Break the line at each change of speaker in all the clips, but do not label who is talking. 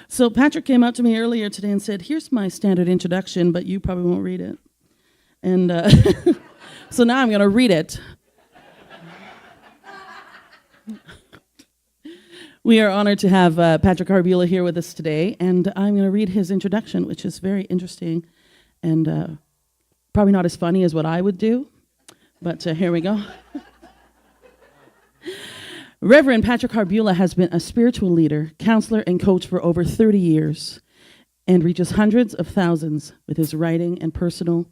So Patrick came up to me earlier today and said, here's my standard introduction, but you probably won't read it. And so now I'm going to read it. We are honored to have Patrick Harbula here with us today, and I'm going to read his introduction, which is very interesting and probably not as funny as what I would do, but here we go. Reverend Patrick Harbula has been a spiritual leader, counselor, and coach for over 30 years and reaches hundreds of thousands with his writing and personal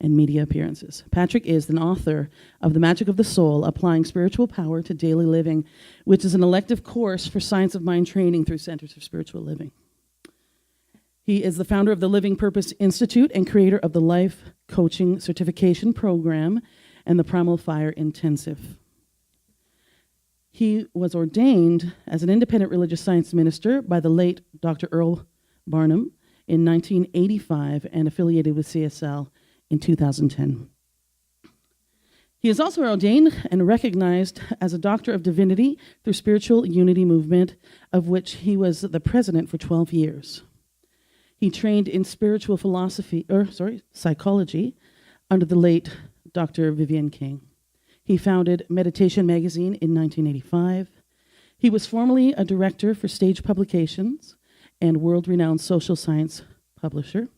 and media appearances. Patrick is an author of The Magic of the Soul, Applying Spiritual Power to Daily Living, which is an elective course for Science of Mind training through Centers for Spiritual Living. He is the founder of the Living Purpose Institute and creator of the Life Coaching Certification Program and the Primal Fire Intensive. He was ordained as an independent religious science minister by the late Dr. Earl Barnum in 1985 and affiliated with CSL in 2010. He is also ordained and recognized as a Doctor of Divinity through Spiritual Unity Movement, of which he was the president for 12 years. He trained in spiritual psychology under the late Dr. Vivian King. He founded Meditation Magazine in 1985. He was formerly a director for Stage Publications and world-renowned social science publisher.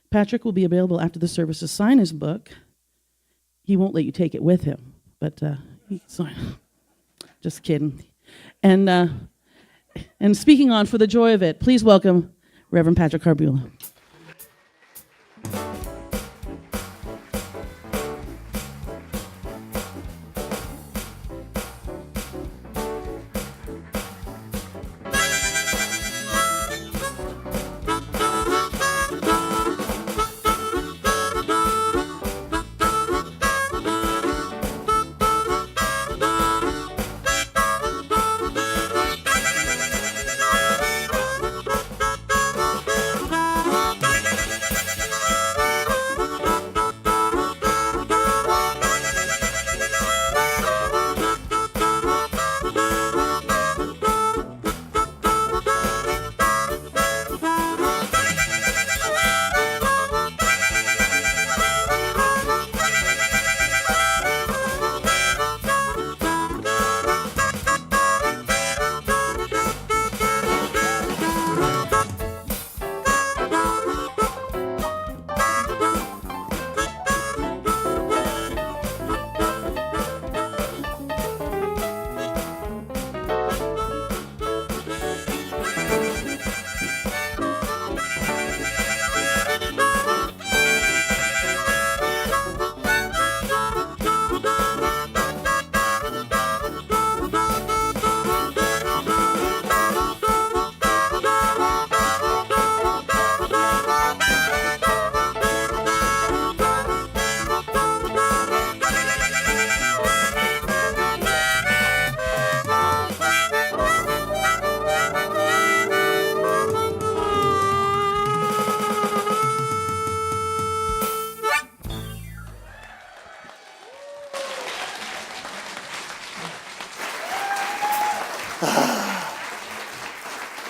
Patrick will be available after the service to sign his book. He won't let you take it with him, but just kidding. And speaking on For the Joy of It, please welcome Reverend Patrick Harbula.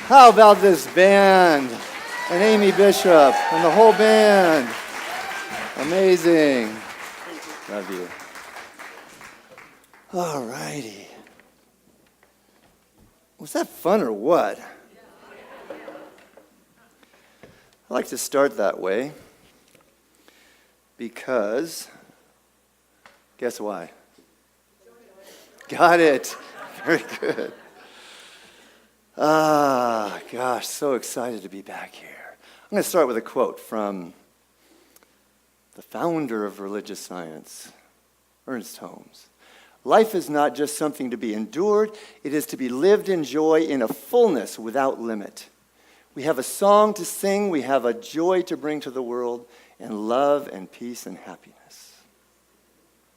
How about this band and Amy Bishop and the whole band? Amazing. Love you. All righty. Was that fun or what? I like to start that way because, guess why? Got it. Very good. Gosh, so excited to be back here. I'm going to start with a quote from the founder of religious science, Ernest Holmes. Life is not just something to be endured, it is to be lived in joy in a fullness without limit. We have a song to sing, we have a joy to bring to the world, and love and peace and happiness.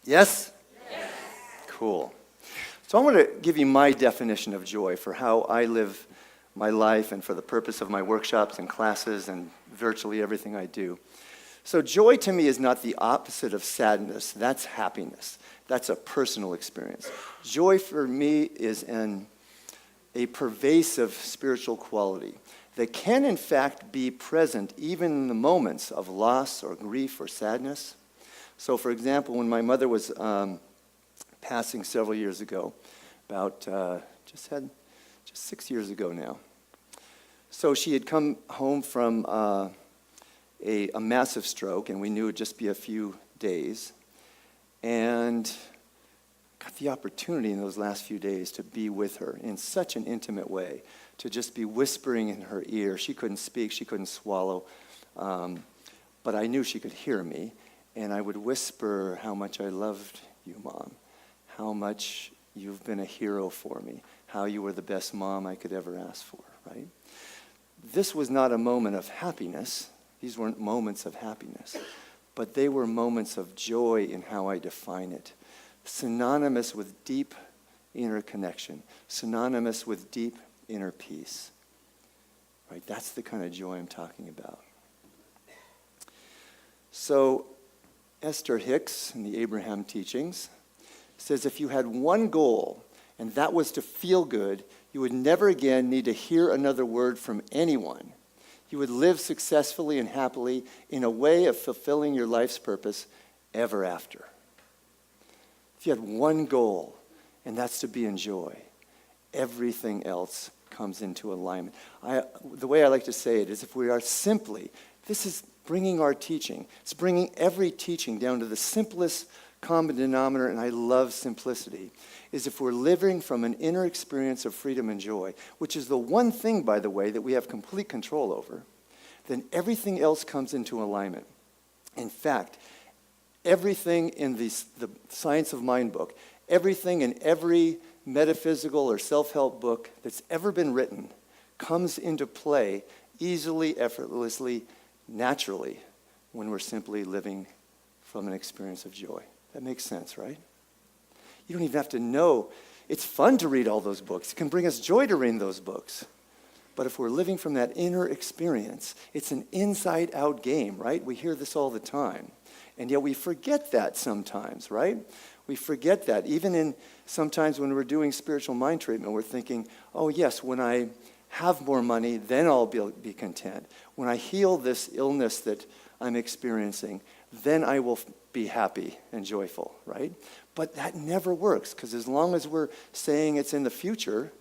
Yes? Yes. Cool. So I want to give you my definition of joy for how I live my life and for the purpose of my workshops and classes and virtually everything I do. So joy to me is not the opposite of sadness. That's happiness. That's a personal experience. Joy for me is an a pervasive spiritual quality that can in fact be present even in the moments of loss or grief or sadness. So for example, when my mother was passing several years ago, about just 6 years ago now. So she had come home from a massive stroke, and we knew it would just be a few days, and got the opportunity in those last few days to be with her in such an intimate way, to just be whispering in her ear. She couldn't speak, she couldn't swallow, but I knew she could hear me, and I would whisper how much I loved you, Mom, how much you've been a hero for me, how you were the best mom I could ever ask for, right? This was not a moment of happiness. These weren't moments of happiness, but they were moments of joy in how I define it, synonymous with deep inner connection, synonymous with deep inner peace, right? That's the kind of joy I'm talking about. So Esther Hicks in the Abraham teachings says if you had one goal, and that was to feel good, you would never again need to hear another word from anyone. You would live successfully and happily in a way of fulfilling your life's purpose ever after. If you had one goal, and that's to be in joy, everything else comes into alignment. The way I like to say it is if we are simply, this is bringing our teaching, it's bringing every teaching down to the simplest common denominator, and I love simplicity, is if we're living from an inner experience of freedom and joy, which is the one thing, by the way, that we have complete control over, then everything else comes into alignment. In fact, everything in the Science of Mind book, everything in every metaphysical or self-help book that's ever been written comes into play easily, effortlessly, naturally, when we're simply living from an experience of joy. That makes sense, right? You don't even have to know. It's fun to read all those books. It can bring us joy to read those books. But if we're living from that inner experience, it's an inside-out game, right? We hear this all the time. And yet we forget that sometimes, right? We forget that. Even in sometimes when we're doing spiritual mind treatment, we're thinking, oh yes, when I have more money, then I'll be content. When I heal this illness that I'm experiencing, then I will be happy and joyful, right? But that never works, because as long as we're saying it's in the future,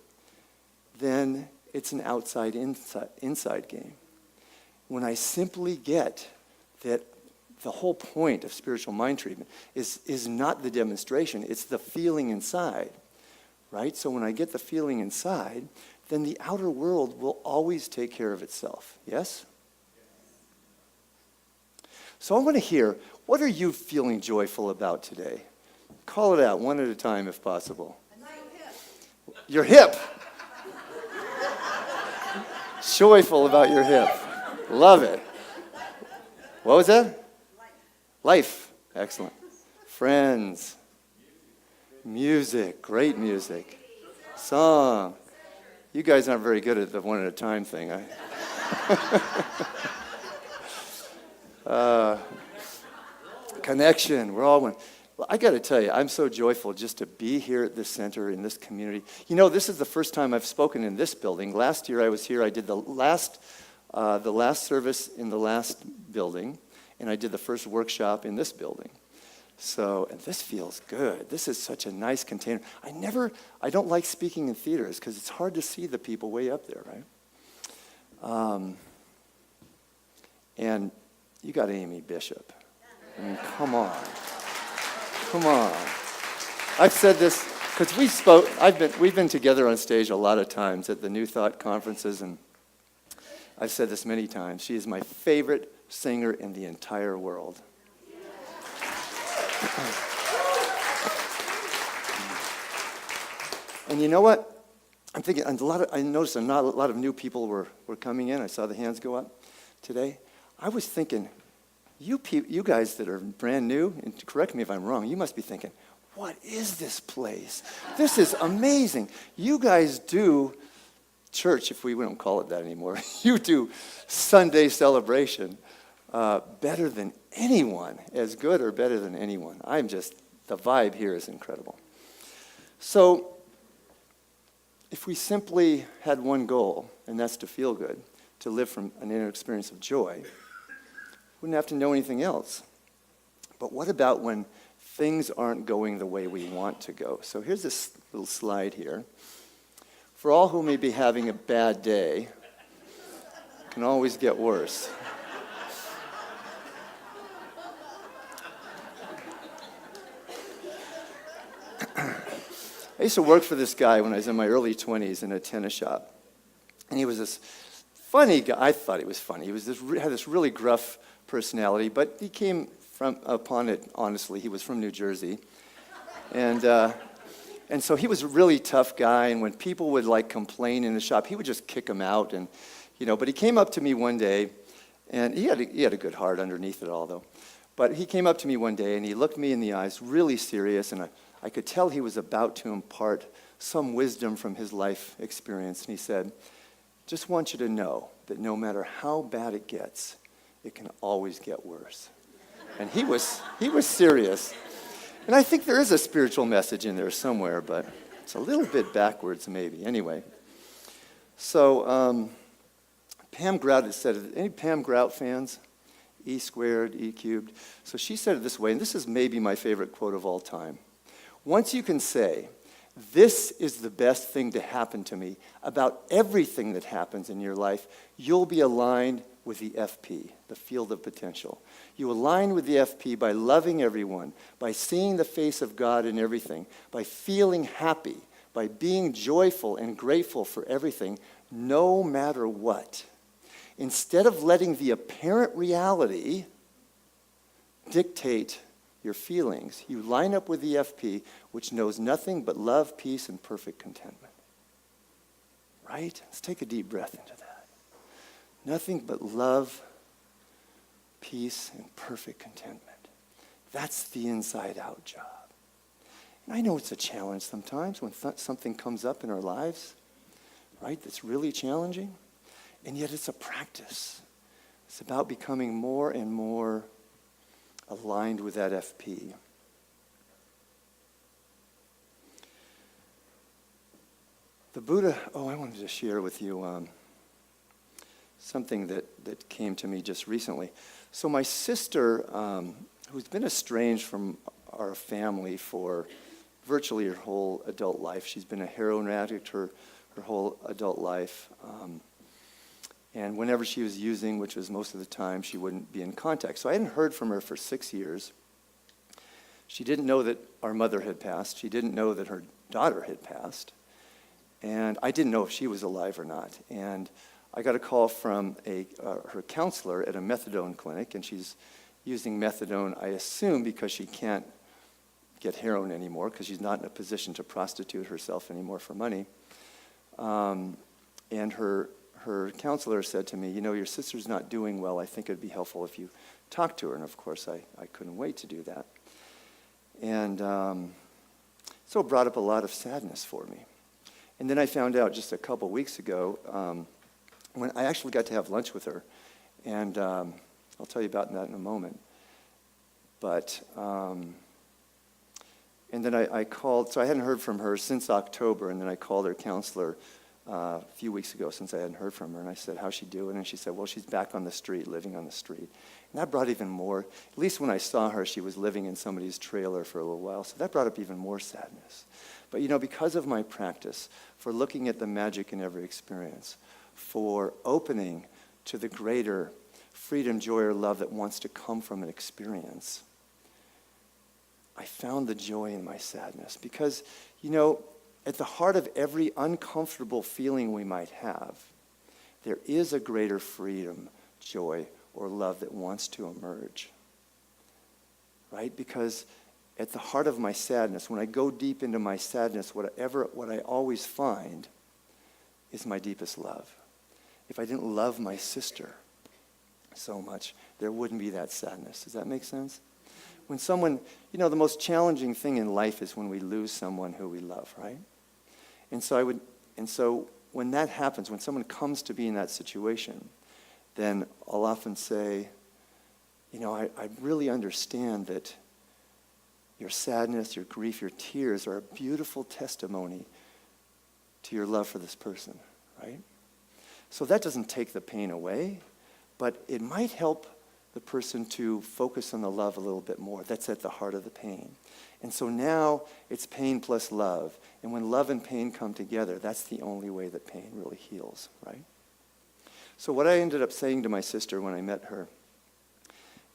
then it's an outside-inside game. When I simply get that the whole point of spiritual mind treatment is not the demonstration, it's the feeling inside, right? So when I get the feeling inside, then the outer world will always take care of itself, yes? So I want to hear, what are you feeling joyful about today? Call it out one at a time if possible. Your hip. Joyful about your hip. Love it. What was that? Life. Excellent. Friends. Music. Great music. Song. You guys aren't very good at the one at a time thing. Connection. We're all one. Well, I got to tell you, I'm so joyful just to be here at this center, in this community. You know, this is the first time I've spoken in this building. Last year I was here. I did the last service in the last building, and I did the first workshop in this building. So, and this feels good. This is such a nice container. I don't like speaking in theaters because it's hard to see the people way up there, right? And you got Amy Bishop. I mean, come on. Come on. I've said this because we've been together on stage a lot of times at the New Thought conferences, and I've said this many times. She is my favorite singer in the entire world. And you know what? I'm thinking, I noticed a lot of new people were coming in. I saw the hands go up today. I was thinking, you guys that are brand new, and correct me if I'm wrong, you must be thinking, what is this place? This is amazing. You guys do church, if we don't call it that anymore. You do Sunday celebration better than anyone, as good or better than anyone. The vibe here is incredible. So, if we simply had one goal, and that's to feel good, to live from an inner experience of joy, we wouldn't have to know anything else. But what about when things aren't going the way we want to go? So here's this little slide here. For all who may be having a bad day, it can always get worse. I used to work for this guy when I was in my early 20s in a tennis shop. And he was this funny guy. I thought he was funny. He was had this really gruff personality, but he came upon it honestly. He was from New Jersey. And so he was a really tough guy, and when people would complain in the shop, he would just kick them out. And but he came up to me one day, and he had a good heart underneath it all, though. But he came up to me one day, and he looked me in the eyes, really serious, and I could tell he was about to impart some wisdom from his life experience. And he said, just want you to know that no matter how bad it gets, it can always get worse. And he was serious. And I think there is a spiritual message in there somewhere, but it's a little bit backwards maybe. Anyway, so Pam Grout said it. Any Pam Grout fans? E squared, E cubed. So she said it this way, and this is maybe my favorite quote of all time. Once you can say, this is the best thing to happen to me about everything that happens in your life, you'll be aligned with the FP, the field of potential. You align with the FP by loving everyone, by seeing the face of God in everything, by feeling happy, by being joyful and grateful for everything, no matter what. Instead of letting the apparent reality dictate your feelings, you line up with the FP, which knows nothing but love, peace, and perfect contentment. Right? Let's take a deep breath into that. Nothing but love, peace, and perfect contentment. That's the inside-out job. And I know it's a challenge sometimes when something comes up in our lives, right, that's really challenging, and yet it's a practice. It's about becoming more and more aligned with that FP. The Buddha, I wanted to share with you something that came to me just recently. So my sister, who's been estranged from our family for virtually her whole adult life, she's been a heroin addict her whole adult life, and whenever she was using, which was most of the time, she wouldn't be in contact. So I hadn't heard from her for 6 years. She didn't know that our mother had passed. She didn't know that her daughter had passed. And I didn't know if she was alive or not. And I got a call from her counselor at a methadone clinic, and she's using methadone, I assume, because she can't get heroin anymore, because she's not in a position to prostitute herself anymore for money. And her counselor said to me, your sister's not doing well. I think it'd be helpful if you talk to her. And of course, I couldn't wait to do that. And so it brought up a lot of sadness for me. And then I found out just a couple weeks ago, when I actually got to have lunch with her, and I'll tell you about that in a moment. But, and then I called, so I hadn't heard from her since October, and then I called her counselor a few weeks ago since I hadn't heard from her, and I said, how's she doing? And she said, well, she's back on the street, living on the street. And that brought even more, at least when I saw her, she was living in somebody's trailer for a little while, so that brought up even more sadness. But because of my practice, for looking at the magic in every experience, for opening to the greater freedom, joy, or love that wants to come from an experience, I found the joy in my sadness. Because, at the heart of every uncomfortable feeling we might have, there is a greater freedom, joy, or love that wants to emerge. Right? Because at the heart of my sadness, when I go deep into my sadness, what I always find is my deepest love. If I didn't love my sister so much, there wouldn't be that sadness. Does that make sense? When someone, the most challenging thing in life is when we lose someone who we love, right? And so when that happens, when someone comes to be in that situation, then I'll often say, I really understand that your sadness, your grief, your tears are a beautiful testimony to your love for this person, right? So that doesn't take the pain away, but it might help the person to focus on the love a little bit more. That's at the heart of the pain. And so now it's pain plus love. And when love and pain come together, that's the only way that pain really heals, right? So what I ended up saying to my sister when I met her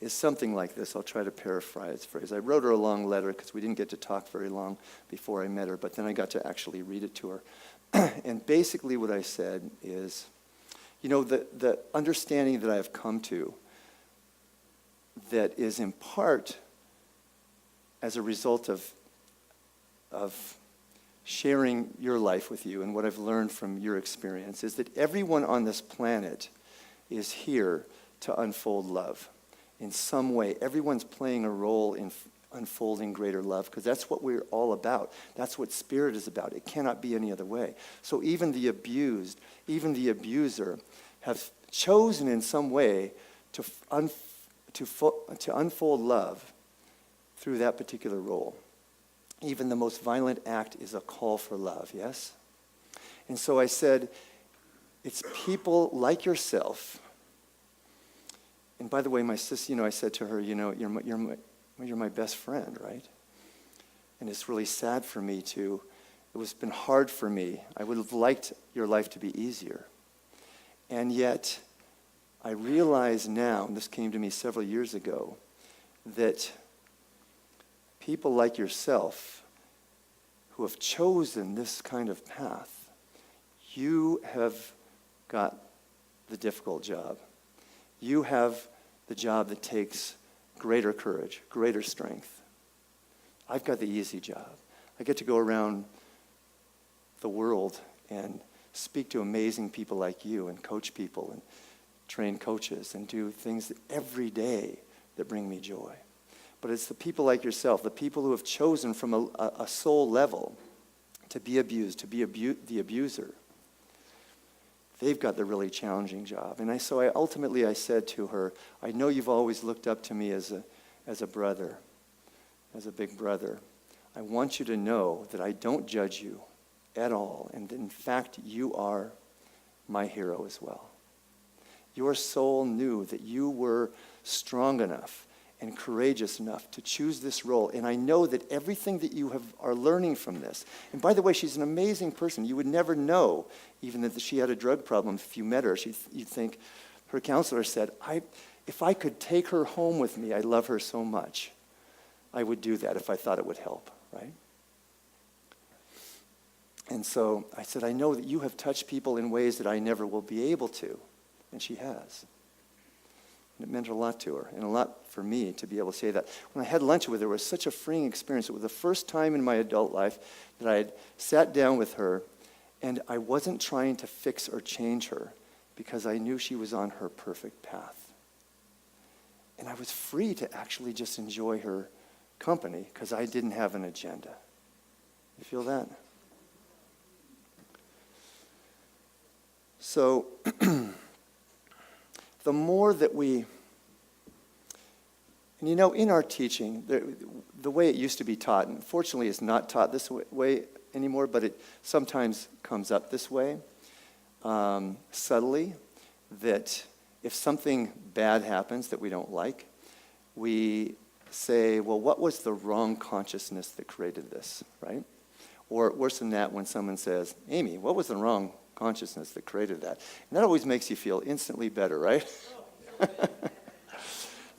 is something like this. I'll try to paraphrase. I wrote her a long letter because we didn't get to talk very long before I met her, but then I got to actually read it to her. And basically what I said is, the understanding that I have come to that is in part as a result of sharing your life with you and what I've learned from your experience is that everyone on this planet is here to unfold love. In some way, everyone's playing a role in unfolding greater love because that's what we're all about. That's what spirit is about. It cannot be any other way. So even the abused, even the abuser have chosen in some way to unfold love through that particular role. Even the most violent act is a call for love, yes? And so I said, it's people like yourself. And by the way, my sister, I said to her, you're my best friend, right? And it's really sad for me it's been hard for me. I would have liked your life to be easier. And yet, I realize now, and this came to me several years ago, that people like yourself who have chosen this kind of path, you have got the difficult job. You have the job that takes greater courage, greater strength. I've got the easy job. I get to go around the world and speak to amazing people like you and coach people and train coaches and do things every day that bring me joy. But it's the people like yourself, the people who have chosen from a soul level to be abused, to be the abuser. They've got the really challenging job. And so I said to her, I know you've always looked up to me as a brother, as a big brother. I want you to know that I don't judge you at all. And in fact, you are my hero as well. Your soul knew that you were strong enough and courageous enough to choose this role. And I know that everything that you are learning from this, and by the way, she's an amazing person. You would never know even that she had a drug problem if you met her. You'd think, her counselor said, if I could take her home with me, I love her so much, I would do that if I thought it would help, right? And so I said, I know that you have touched people in ways that I never will be able to. And she has. And it meant a lot to her and a lot for me to be able to say that. When I had lunch with her, it was such a freeing experience. It was the first time in my adult life that I had sat down with her and I wasn't trying to fix or change her because I knew she was on her perfect path. And I was free to actually just enjoy her company because I didn't have an agenda. You feel that? So, the more that we, and in our teaching, the way it used to be taught, and fortunately it's not taught this way anymore, but it sometimes comes up this way, subtly, that if something bad happens that we don't like, we say, well, what was the wrong consciousness that created this, right? Or worse than that, when someone says, Amy, what was the wrong consciousness that created that? And that always makes you feel instantly better, right?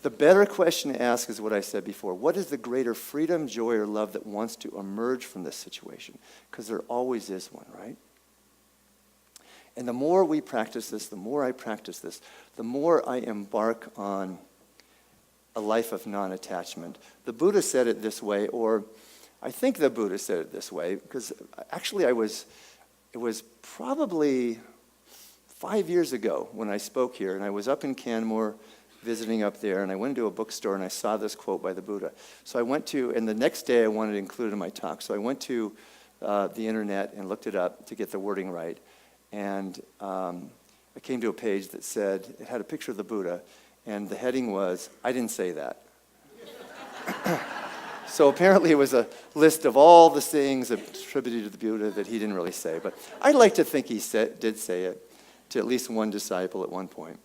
The better question to ask is what I said before. What is the greater freedom, joy, or love that wants to emerge from this situation? Because there always is one, right? And the more we practice this, the more I practice this, the more I embark on a life of non-attachment. The Buddha said it this way, or I think the Buddha said it this way, because actually it was probably 5 years ago when I spoke here, and I was up in Canmore visiting up there, and I went into a bookstore and I saw this quote by the Buddha. So I went to, and the next day I wanted to include it in my talk, so I went to the internet and looked it up to get the wording right. And I came to a page that said, it had a picture of the Buddha, and the heading was, I didn't say that. So apparently it was a list of all the sayings attributed to the Buddha that he didn't really say. But I'd like to think he did say it to at least one disciple at one point.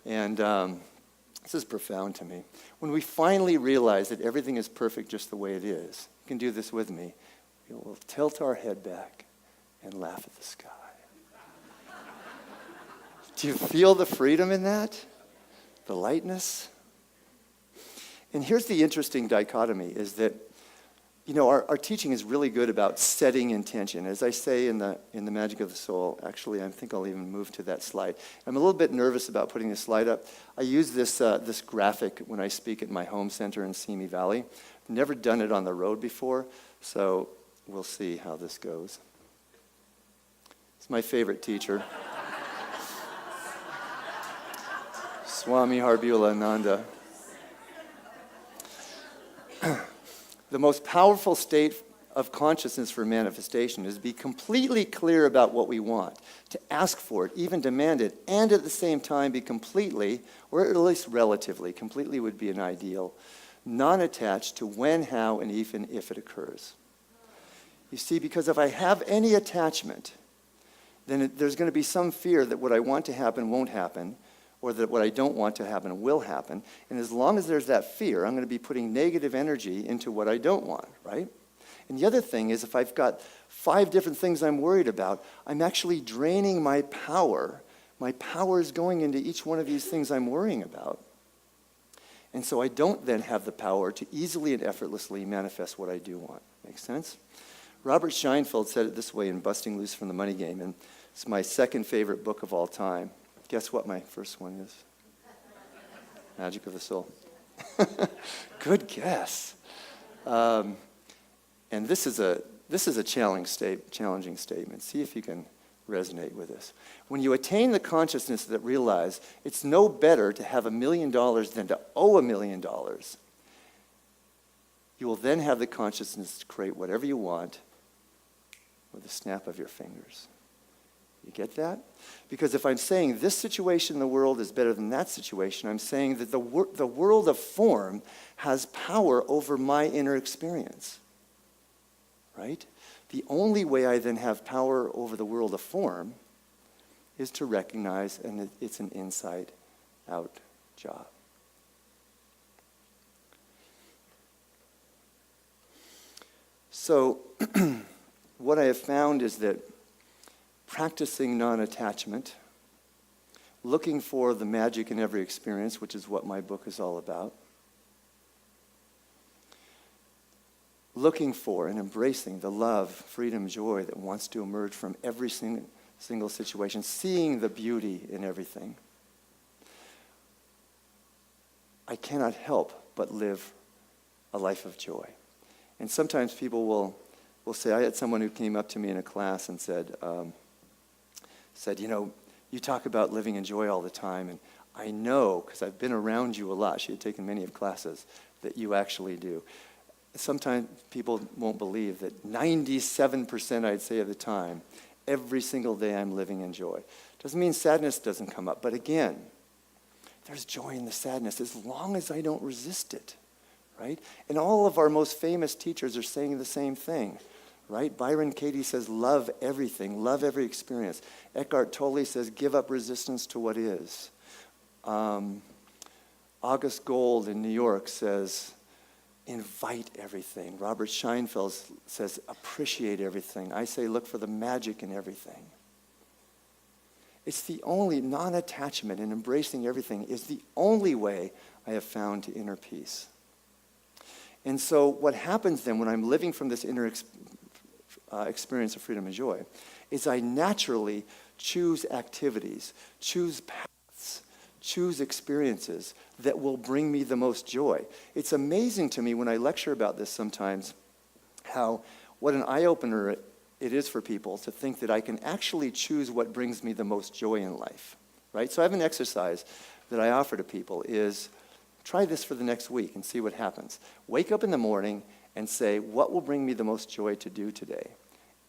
And this is profound to me. When we finally realize that everything is perfect just the way it is, you can do this with me, we'll tilt our head back and laugh at the sky. Do you feel the freedom in that? The lightness? And here's the interesting dichotomy, is that, our teaching is really good about setting intention. As I say in the Magic of the Soul, actually, I think I'll even move to that slide. I'm a little bit nervous about putting the slide up. I use this graphic when I speak at my home center in Simi Valley. I've never done it on the road before, so we'll see how this goes. It's my favorite teacher. Swami Harbula Ananda. The most powerful state of consciousness for manifestation is to be completely clear about what we want, to ask for it, even demand it, and at the same time be completely, or at least relatively, completely would be an ideal, non-attached to when, how, and even if it occurs. You see, because if I have any attachment, then there's going to be some fear that what I want to happen won't happen, or that what I don't want to happen will happen. And as long as there's that fear, I'm going to be putting negative energy into what I don't want, right? And the other thing is, if I've got 5 different things I'm worried about, I'm actually draining my power. My power is going into each one of these things I'm worrying about. And so I don't then have the power to easily and effortlessly manifest what I do want. Make sense? Robert Scheinfeld said it this way in Busting Loose from the Money Game, and it's my second favorite book of all time. Guess what my first one is? Magic of the Soul. Good guess. And this is a challenging statement. See if you can resonate with this. When you attain the consciousness that realize it's no better to have $1 million than to owe $1 million, you will then have the consciousness to create whatever you want with the snap of your fingers. You get that? Because if I'm saying this situation in the world is better than that situation, I'm saying that the world of form has power over my inner experience. Right? The only way I then have power over the world of form is to recognize, and it's an inside-out job. So, what I have found is that practicing non-attachment, looking for the magic in every experience, which is what my book is all about, looking for and embracing the love, freedom, joy that wants to emerge from every single situation, seeing the beauty in everything, I cannot help but live a life of joy. And sometimes people will say, I had someone who came up to me in a class and said, you talk about living in joy all the time, and I know, because I've been around you a lot, she had taken many of classes, that you actually do. Sometimes people won't believe that 97%, I'd say, of the time, every single day I'm living in joy. Doesn't mean sadness doesn't come up, but again, there's joy in the sadness as long as I don't resist it, right? And all of our most famous teachers are saying the same thing. Right? Byron Katie says, love everything, love every experience. Eckhart Tolle says, give up resistance to what is. August Gold in New York says, invite everything. Robert Scheinfeld says, appreciate everything. I say, look for the magic in everything. It's the only non-attachment and embracing everything is the only way I have found to inner peace. And so what happens then when I'm living from this inner experience of freedom and joy is I naturally choose activities, choose paths, choose experiences that will bring me the most joy. It's amazing to me when I lecture about this sometimes what an eye-opener it is for people to think that I can actually choose what brings me the most joy in life, right? So I have an exercise that I offer to people is try this for the next week and see what happens. Wake up in the morning and say, what will bring me the most joy to do today?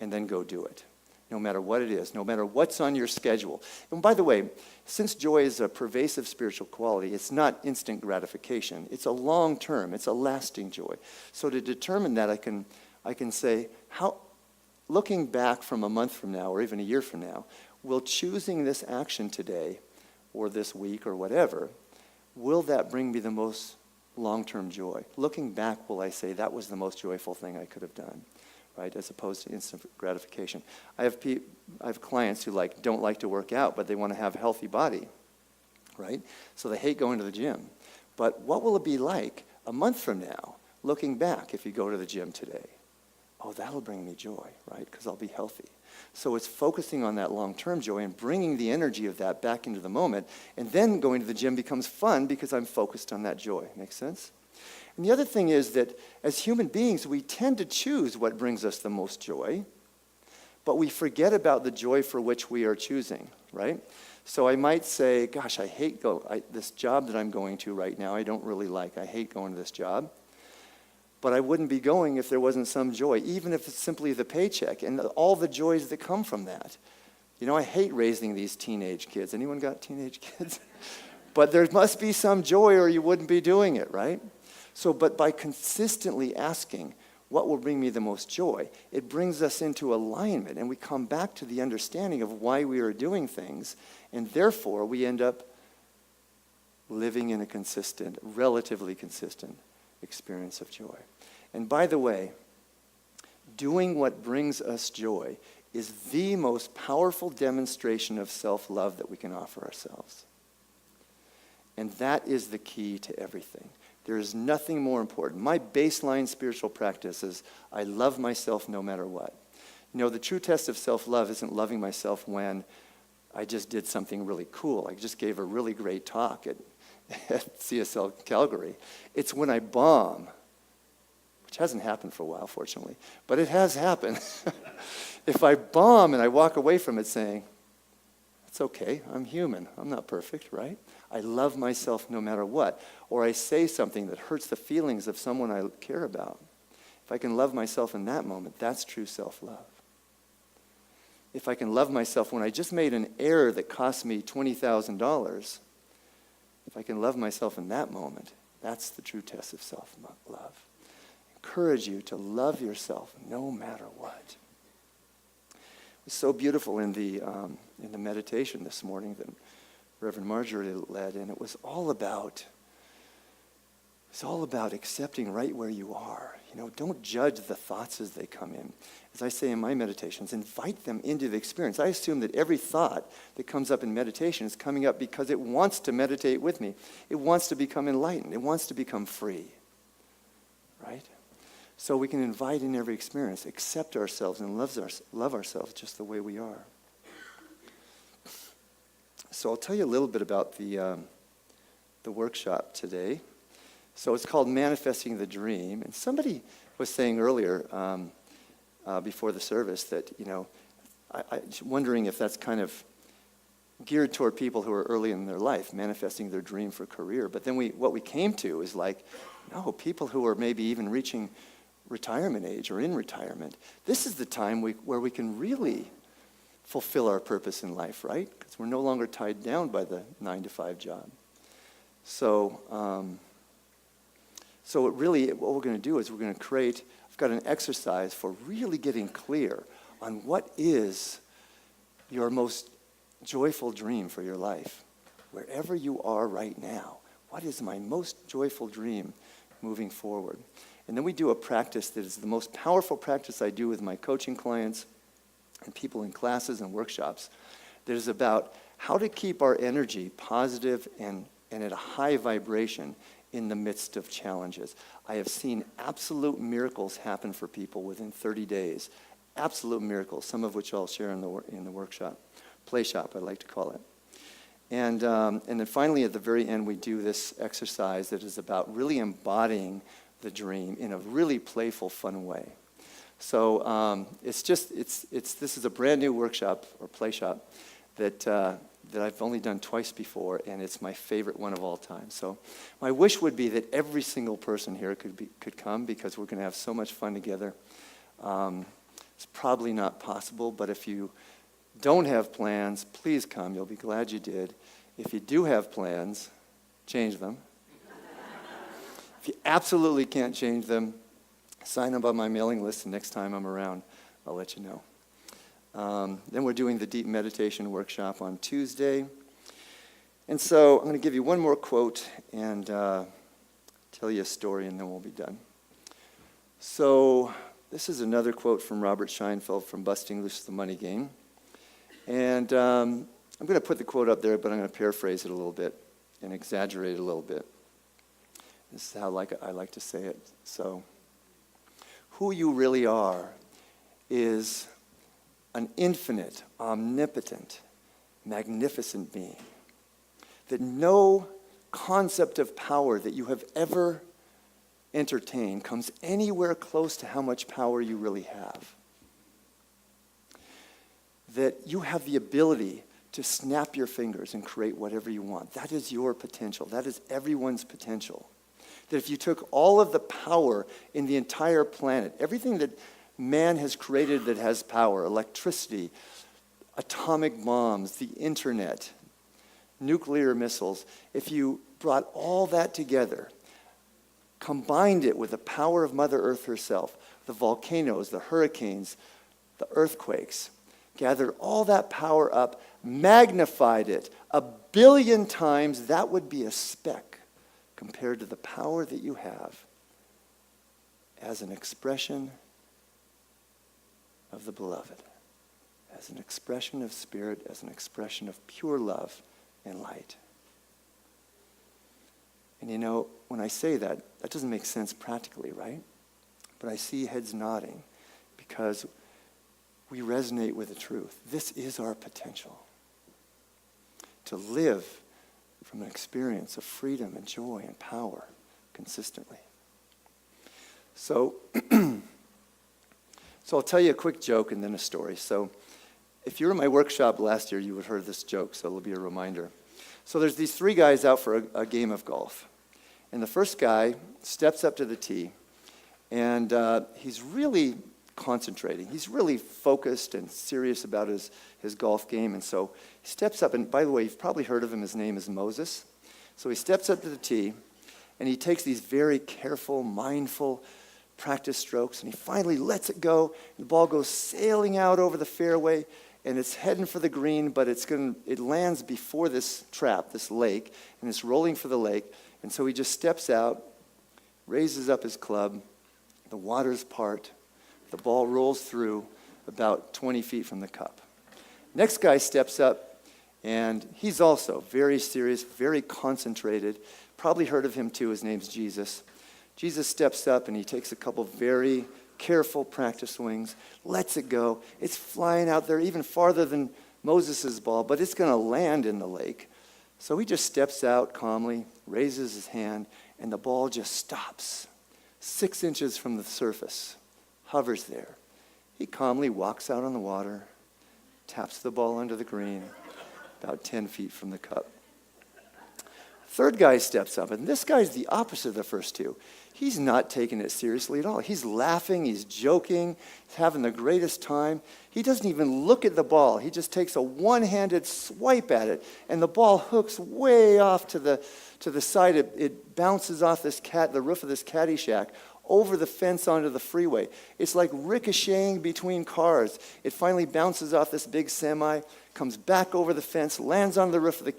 And then go do it. no matter what it is, no matter what's on your schedule. And by the way, since joy is a pervasive spiritual quality, it's not instant gratification. It's a long-term, it's a lasting joy. So to determine that, I can say, looking back from a month from now or even a year from now, will choosing this action today or this week or whatever, will that bring me the most long-term joy? Looking back, will I say that was the most joyful thing I could have done, right, as opposed to instant gratification? I have clients who don't like to work out, but they want to have a healthy body, right? So they hate going to the gym. But what will it be like a month from now, looking back, if you go to the gym today? Oh, that'll bring me joy, right, because I'll be healthy. So it's focusing on that long-term joy and bringing the energy of that back into the moment, and then going to the gym becomes fun because I'm focused on that joy. Make sense? And the other thing is that as human beings, we tend to choose what brings us the most joy, but we forget about the joy for which we are choosing, right? So I might say, gosh, I hate this job that I'm going to right now, I don't really like. I hate going to this job. But I wouldn't be going if there wasn't some joy, even if it's simply the paycheck and all the joys that come from that. You know, I hate raising these teenage kids. Anyone got teenage kids? But there must be some joy or you wouldn't be doing it, right? So, but by consistently asking, what will bring me the most joy, it brings us into alignment, and we come back to the understanding of why we are doing things, and therefore we end up living in a consistent, relatively consistent experience of joy. And by the way, doing what brings us joy is the most powerful demonstration of self-love that we can offer ourselves. And that is the key to everything. There is nothing more important. My baseline spiritual practice is I love myself no matter what. You know, the true test of self-love isn't loving myself when I just did something really cool. I just gave a really great talk at CSL Calgary. It's when I bomb, which hasn't happened for a while, fortunately, but it has happened. If I bomb and I walk away from it saying, it's okay, I'm human, I'm not perfect, right? I love myself no matter what. Or I say something that hurts the feelings of someone I care about. If I can love myself in that moment, that's true self-love. If I can love myself when I just made an error that cost me $20,000, if I can love myself in that moment, that's the true test of self-love. Encourage you to love yourself no matter what. It was so beautiful in the meditation this morning that Reverend Marjorie led, and it was all about accepting right where you are. You know, don't judge the thoughts as they come in. As I say in my meditations, invite them into the experience. I assume that every thought that comes up in meditation is coming up because it wants to meditate with me. It wants to become enlightened. It wants to become free. Right? So we can invite in every experience, accept ourselves, and love ourselves just the way we are. So I'll tell you a little bit about the workshop today. So it's called Manifesting the Dream. And somebody was saying earlier, before the service, that, you know, I'm wondering if that's kind of geared toward people who are early in their life, manifesting their dream for career. But then what we came to is no, people who are maybe even reaching retirement age or in retirement. This is the time where we can really fulfill our purpose in life, right? Because we're no longer tied down by the 9-to-5 job. So what we're going to do is we're going to create, I've got an exercise for really getting clear on what is your most joyful dream for your life. Wherever you are right now, what is my most joyful dream moving forward? And then we do a practice that is the most powerful practice I do with my coaching clients and people in classes and workshops, that is about how to keep our energy positive and at a high vibration in the midst of challenges. I have seen absolute miracles happen for people within 30 days. Absolute miracles, some of which I'll share in the workshop. Play shop, I like to call it. And then finally, at the very end, we do this exercise that is about really embodying the dream in a really playful, fun way. So this is a brand new workshop or play shop that I've only done twice before, and it's my favorite one of all time. So my wish would be that every single person here could come, because we're going to have so much fun together. It's probably not possible, but if you don't have plans, please come. You'll be glad you did. If you do have plans, change them. If you absolutely can't change them, sign up on my mailing list, and next time I'm around, I'll let you know. Then we're doing the deep meditation workshop on Tuesday. And so I'm going to give you one more quote and tell you a story, and then we'll be done. So this is another quote from Robert Scheinfeld from Busting Loose the Money Game. And I'm going to put the quote up there, but I'm going to paraphrase it a little bit and exaggerate it a little bit. This is how I like to say it. So, who you really are is an infinite, omnipotent, magnificent being. That no concept of power that you have ever entertained comes anywhere close to how much power you really have. That you have the ability to snap your fingers and create whatever you want. That is your potential. That is everyone's potential. That if you took all of the power in the entire planet, everything that man has created that has power, electricity, atomic bombs, the internet, nuclear missiles, if you brought all that together, combined it with the power of Mother Earth herself, the volcanoes, the hurricanes, the earthquakes, gathered all that power up, magnified it 1 billion times, that would be a speck compared to the power that you have as an expression of the beloved, as an expression of spirit, as an expression of pure love and light. And you know, when I say that, that doesn't make sense practically, right? But I see heads nodding because we resonate with the truth. This is our potential. To live from an experience of freedom and joy and power consistently. So I'll tell you a quick joke and then a story. So if you were in my workshop last year, you would have heard this joke, so it'll be a reminder. So there's these 3 guys out for a game of golf. And the first guy steps up to the tee, and he's really concentrating. He's really focused and serious about his golf game. And so he steps up, and by the way, you've probably heard of him. His name is Moses. So he steps up to the tee, and he takes these very careful, mindful practice strokes, and he finally lets it go. The ball goes sailing out over the fairway, and it's heading for the green, but it lands before this trap, this lake, and it's rolling for the lake. And so he just steps out, raises up his club, the waters part, the ball rolls through about 20 feet from the cup. Next guy steps up, and he's also very serious, very concentrated. Probably heard of him too. His name's Jesus. Jesus steps up, and he takes a couple very careful practice swings, lets it go. It's flying out there even farther than Moses' ball, but it's going to land in the lake. So he just steps out calmly, raises his hand, and the ball just stops 6 inches from the surface, hovers there. He calmly walks out on the water, taps the ball under the green, about 10 feet from the cup. Third guy steps up, and this guy's the opposite of the first two. He's not taking it seriously at all. He's laughing, he's joking, he's having the greatest time. He doesn't even look at the ball. He just takes a one-handed swipe at it, and the ball hooks way off to the side. It bounces off the roof of this caddy shack, over the fence onto the freeway. It's like ricocheting between cars. It finally bounces off this big semi, comes back over the fence, lands on the roof of the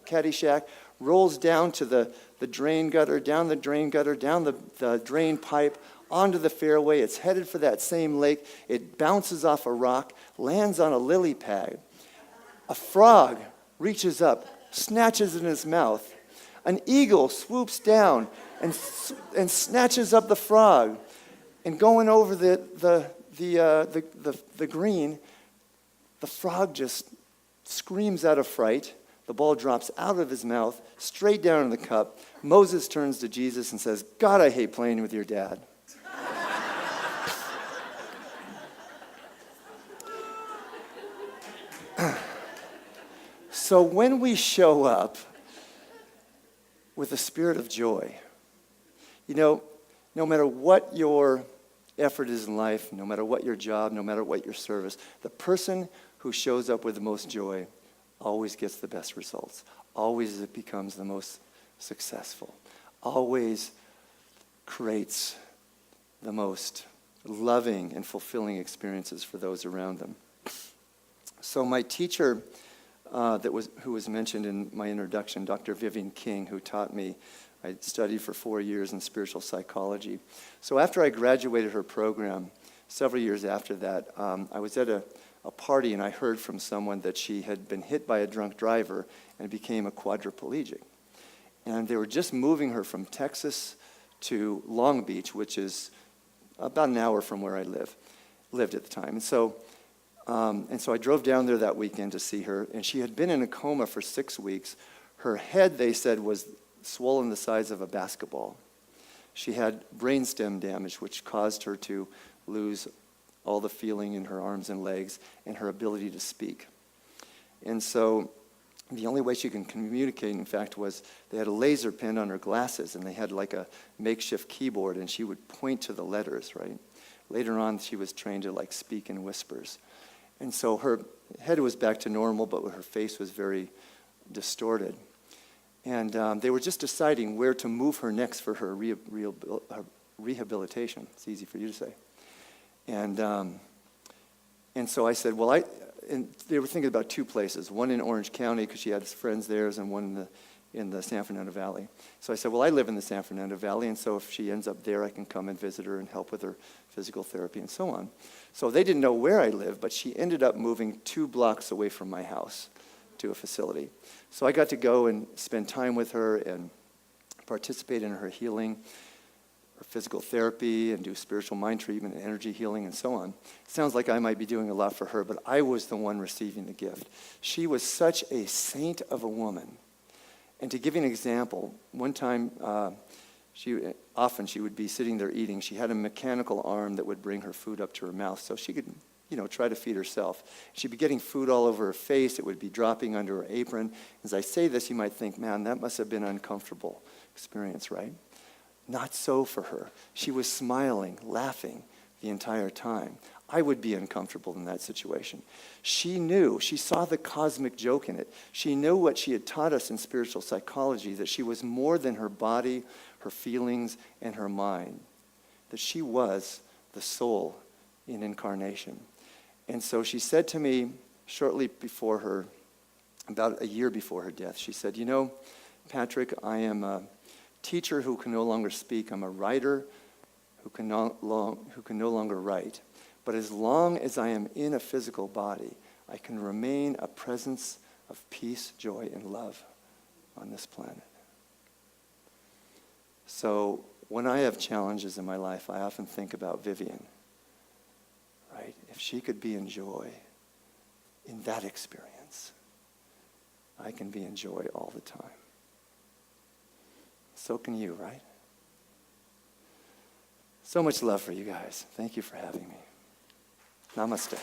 caddy shack, rolls down to the drain gutter, down the drain gutter, down the drain pipe, onto the fairway. It's headed for that same lake. It bounces off a rock, lands on a lily pad. A frog reaches up, snatches it in his mouth. An eagle swoops down and snatches up the frog. And going over the green, the frog just screams out of fright. The ball drops out of his mouth, straight down in the cup. Moses turns to Jesus and says, "God, I hate playing with your dad." So when we show up with a spirit of joy, you know, no matter what your effort is in life, no matter what your job, no matter what your service, the person who shows up with the most joy always gets the best results, always becomes the most successful, always creates the most loving and fulfilling experiences for those around them. So my teacher, who was mentioned in my introduction, Dr. Vivian King, who taught me, I studied for 4 years in spiritual psychology. So after I graduated her program, several years after that, I was at a party and I heard from someone that she had been hit by a drunk driver and became a quadriplegic. And they were just moving her from Texas to Long Beach, which is about an hour from where I lived at the time. And so I drove down there that weekend to see her, and she had been in a coma for 6 weeks. Her head, they said, was swollen the size of a basketball. She had brainstem damage, which caused her to lose all the feeling in her arms and legs and her ability to speak. And so the only way she can communicate, in fact, was they had a laser pen on her glasses, and they had like a makeshift keyboard, and she would point to the letters, right? Later on, she was trained to like speak in whispers. And so her head was back to normal, but her face was very distorted. And they were just deciding where to move her next for her rehabilitation. It's easy for you to say. And so I said, well, and they were thinking about 2 places, one in Orange County because she had friends there, and one in the San Fernando Valley. So I said, well, I live in the San Fernando Valley, and so if she ends up there, I can come and visit her and help with her physical therapy and so on. So they didn't know where I lived, but she ended up moving 2 blocks away from my house to a facility. So I got to go and spend time with her and participate in her healing, her physical therapy, and do spiritual mind treatment and energy healing and so on. It sounds like I might be doing a lot for her, but I was the one receiving the gift. She was such a saint of a woman. And to give you an example, one time she would be sitting there eating. She had a mechanical arm that would bring her food up to her mouth so she could try to feed herself. She'd be getting food all over her face. It would be dropping under her apron. As I say this, you might think, man, that must have been an uncomfortable experience, right? Not so for her. She was smiling, laughing the entire time. I would be uncomfortable in that situation. She saw the cosmic joke in it. She knew what she had taught us in spiritual psychology, that she was more than her body, her feelings, and her mind. That she was the soul in incarnation. And so she said to me shortly before her, about a year before her death, she said, Patrick, I am a teacher who can no longer speak. I'm a writer who can no longer write. But as long as I am in a physical body, I can remain a presence of peace, joy, and love on this planet. So when I have challenges in my life, I often think about Vivian. Right? If she could be in joy in that experience, I can be in joy all the time. So can you, right? So much love for you guys. Thank you for having me. Namaste.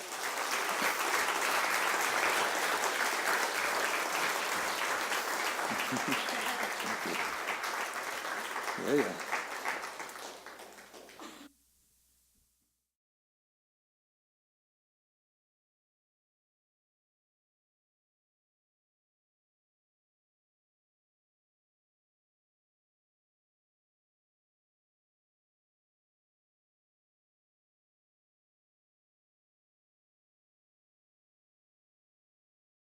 Thank you. Yeah.